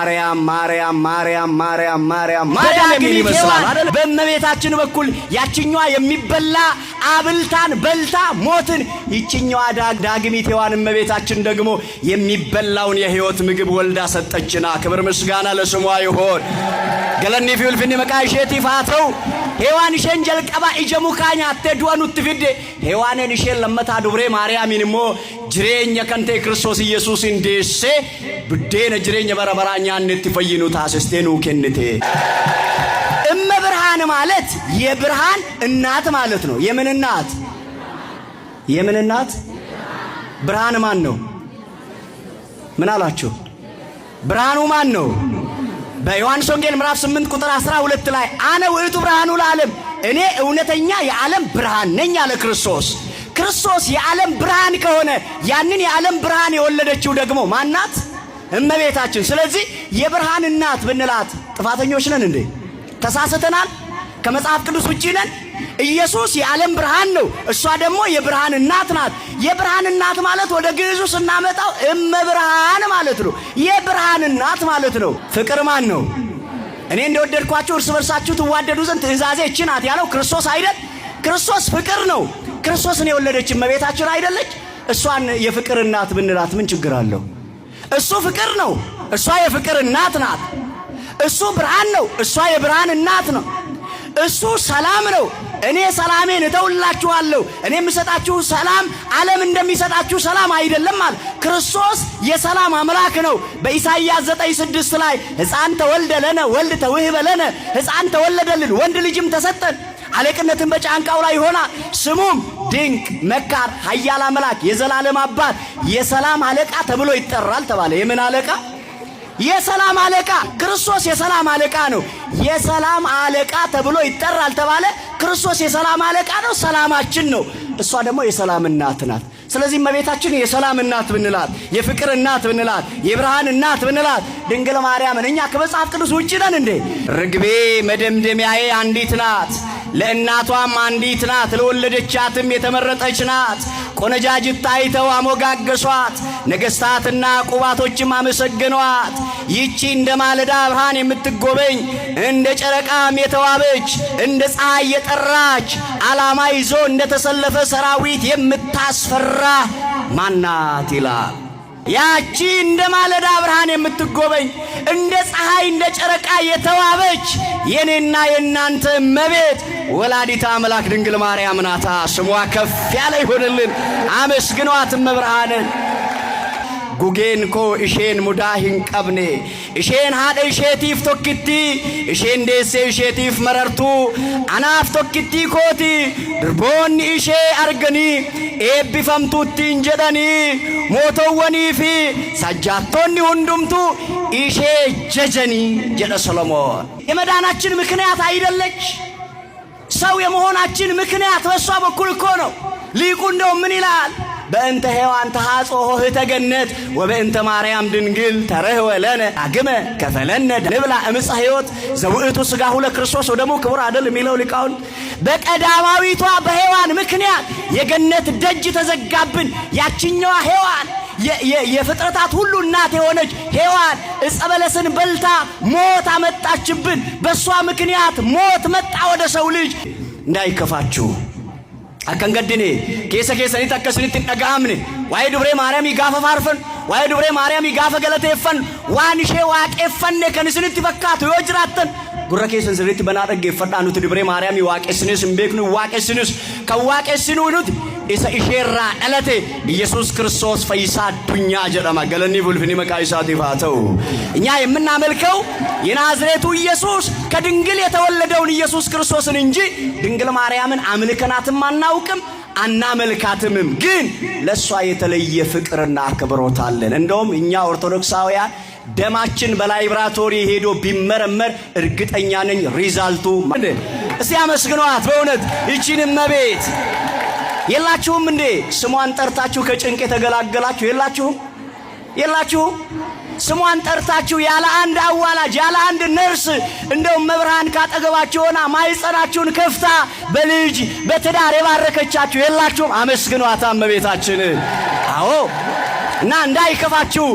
ማርያም ማርያም ማርያም ማርያም ማርያም ማርያም የሚል ይመስላል አይደል? በእመቤታችን በኩል ያችኛዋ የሚበላ አብልታን በልታ ሞትን፣ ይችኛዋ ዳግሚት ሔዋን እመቤታችን ደግሞ የሚበላውን የሕይወት ምግብ ወልዳ ሰጠችና። ክብር ምስጋና ለስሟ ይሁን። ገለኒ ፊልፍኒ መቃይሼቲ ፋተው ሔዋን ሸን ጀልቀባ ኢጀሙካኛ አትዱአኑት ፊዴ ሔዋንን ሸን ለመታ ዱብሬ ማርያምን ሞ ጅሬኛ ከንቴ ክርስቶስ ኢየሱስ እንዴሴ ብዴነ ጅሬኛ በረበራኛ እንትፈይኑ ታስስቴኑ ከንቴ እመብርሃን ማለት የብርሃን እናት ማለት ነው። የምን እናት? የምን እናት? ብርሃን ማን ነው? ምን አላችሁ? ብርሃኑ ማን ነው? በዮሐንስ ወንጌል ምዕራፍ 8 ቁጥር 12 ላይ አነ ውእቱ ብርሃኑ ለዓለም እኔ እውነተኛ የዓለም ብርሃን ነኝ አለ ክርስቶስ። ክርስቶስ የዓለም ብርሃን ከሆነ ያንን የዓለም ብርሃን የወለደችው ደግሞ ማናት? እመቤታችን። ስለዚህ የብርሃን እናት ብንላት ጥፋተኞች ነን እንዴ? ተሳስተናል? ከመጽሐፍ ቅዱስ ውጪ ነን? ኢየሱስ የዓለም ብርሃን ነው፣ እሷ ደግሞ የብርሃን እናት ናት። የብርሃን እናት ማለት ወደ ግዕዙ ስናመጣው እመብርሃን ማለት ነው። የብርሃን እናት ማለት ነው። ፍቅር ማን ነው? እኔ እንደወደድኳችሁ እርስ በርሳችሁ ትዋደዱ ዘንድ ትእዛዜ እቺ ናት ያለው ክርስቶስ አይደል? ክርስቶስ ፍቅር ነው። ክርስቶስን የወለደች እመቤታችን አይደለች? እሷን የፍቅር እናት ብንላት ምን ችግር አለው? እሱ ፍቅር ነው፣ እሷ የፍቅር እናት ናት። እሱ ብርሃን ነው፣ እሷ የብርሃን እናት ነው። እሱ ሰላም ነው፣ እኔ ሰላሜን እተውላችኋለሁ፣ እኔ የምሰጣችሁ ሰላም ዓለም እንደሚሰጣችሁ ሰላም አይደለም ማለት። ክርስቶስ የሰላም አምላክ ነው። በኢሳይያስ 9:6 ላይ ሕፃን ተወልደ ለነ ወልድ ተውህበ ለነ፣ ሕፃን ተወለደልን ወንድ ልጅም ተሰጠን፣ አለቅነትን በጫንቃው ላይ ይሆናል፣ ስሙም ድንቅ መካር፣ ኃያል አምላክ፣ የዘላለም አባት፣ የሰላም አለቃ ተብሎ ይጠራል ተባለ። የምን አለቃ? የሰላም አለቃ። ክርስቶስ የሰላም አለቃ ነው። የሰላም አለቃ ተብሎ ይጠራል ተባለ። ክርስቶስ የሰላም አለቃ ነው፣ ሰላማችን ነው። እሷ ደግሞ የሰላም እናት ናት። ስለዚህ እመቤታችን የሰላም እናት ብንላት፣ የፍቅር እናት ብንላት፣ የብርሃን እናት ብንላት ድንግል ማርያምን እኛ ከመጽሐፍ ቅዱስ ውጪ ነን እንዴ? ርግቤ መደምደሚያዬ አንዲት ናት፣ ለእናቷም አንዲት ናት፣ ለወለደቻትም የተመረጠች ናት። ቆነጃጅት አይተው አሞጋገሷት፣ ነገሥታትና ቁባቶችም አመሰገኗት። ይቺ እንደ ማለዳ ብርሃን የምትጎበኝ፣ እንደ ጨረቃም የተዋበች፣ እንደ ፀሐይ የጠራች፣ ዓላማ ይዞ እንደ ተሰለፈ ሰራዊት የምታስፈራ ማናት ይላል። ያቺ እንደ ማለዳ ብርሃን የምትጎበኝ፣ እንደ ፀሐይ እንደ ጨረቃ የተዋበች የኔና የናንተ እመቤት ወላዲተ አምላክ ድንግል ማርያም ናታ። ስሟ ከፍ ያለ ይሁንልን። አመስግኗት እመብርሃንን። ጉጌን ኮ እሼን ሙዳሂን ቀብኔ እሼን ሃደ እሼቲፍ ቶክቲ እሼን ደሴ እሼቲፍ መረርቱ አናፍ ቶክቲ ኮቲ ድርቦኒ እሼ አርገኒ ኤቢፈምቱቲን ጀደኒ ሞቶወኒ ፊ ሰጃቶኒ ሁንዱምቱ እሼ ጀጀኒ ጀደ ሰሎሞን። የመዳናችን ምክንያት አይደለች? ሰው የመሆናችን ምክንያት በሷ በኩል እኮ ነው። ሊቁ እንደው ምን ይላል? በእንተ ሔዋን ተሐጽኦ ኆኅተ ገነት ወበእንተ ማርያም ድንግል ተረህወ ለነ አግመ ከፈለነ ንብላ እምፀ ሕይወት ዘውእቱ ሥጋሁ ለክርስቶስ ወደሙ ክቡር አይደል የሚለው ሊቃውንት። በቀዳማዊቷ በሔዋን ምክንያት የገነት ደጅ ተዘጋብን። ያችኛዋ ሔዋን የፍጥረታት ሁሉ እናት የሆነች ሔዋን ዕፀ በለስን በልታ ሞት አመጣችብን። በሷ ምክንያት ሞት መጣ ወደ ሰው ልጅ። እንዳይከፋችሁ አከንገድኔ ኬሰኒ ተከስኒ ተጋምኔ ዋይ ዱብሬ ማርያም ይጋፈ ፋርፈን ዋይ ዱብሬ ማርያም ይጋፈ ገለቴፈን ዋንሼ ዋቄፈን ከንስኒ ተፈካቱ ይወጅራተን ጉራ ኬሰን ዝሪት በናደገ ፈዳኑት ዱብሬ ማርያም ይዋቄስኒስ እምቤክኑ ዋቄስኒስ ከዋቄስኑ ኑት ኢሰ ኢሼራ አለቴ ኢየሱስ ክርስቶስ ፈይሳ ዱኛ ጀዳማ ገለኒ ቡልፍኒ መቃይሳ ዲፋተው። እኛ የምናመልከው የናዝሬቱ ኢየሱስ ከድንግል የተወለደውን ኢየሱስ ክርስቶስን እንጂ ድንግል ማርያምን አምልከናትም አናውቅም አናመልካትምም። ግን ለሷ የተለየ ፍቅርና አክብሮት አለን። እንደውም እኛ ኦርቶዶክሳውያን ደማችን በላይብራቶሪ ሄዶ ቢመረመር እርግጠኛ ነኝ ሪዛልቱ እስቲ አመስግኗት በእውነት ይቺን እመቤት። የላችሁም እንዴ ስሟን ጠርታችሁ ከጭንቅ የተገላገላችሁ? የላችሁም? ስሟን ጠርታችሁ ያለ አንድ አዋላጅ ያለ አንድ ነርስ እንደው መብርሃን ካጠገባችሁ ሆና ማይጸናችሁን ከፍታ በልጅ በትዳር የባረከቻችሁ የላችሁም? አመስግኗት እመቤታችን። አዎ እና እንዳይከፋችሁ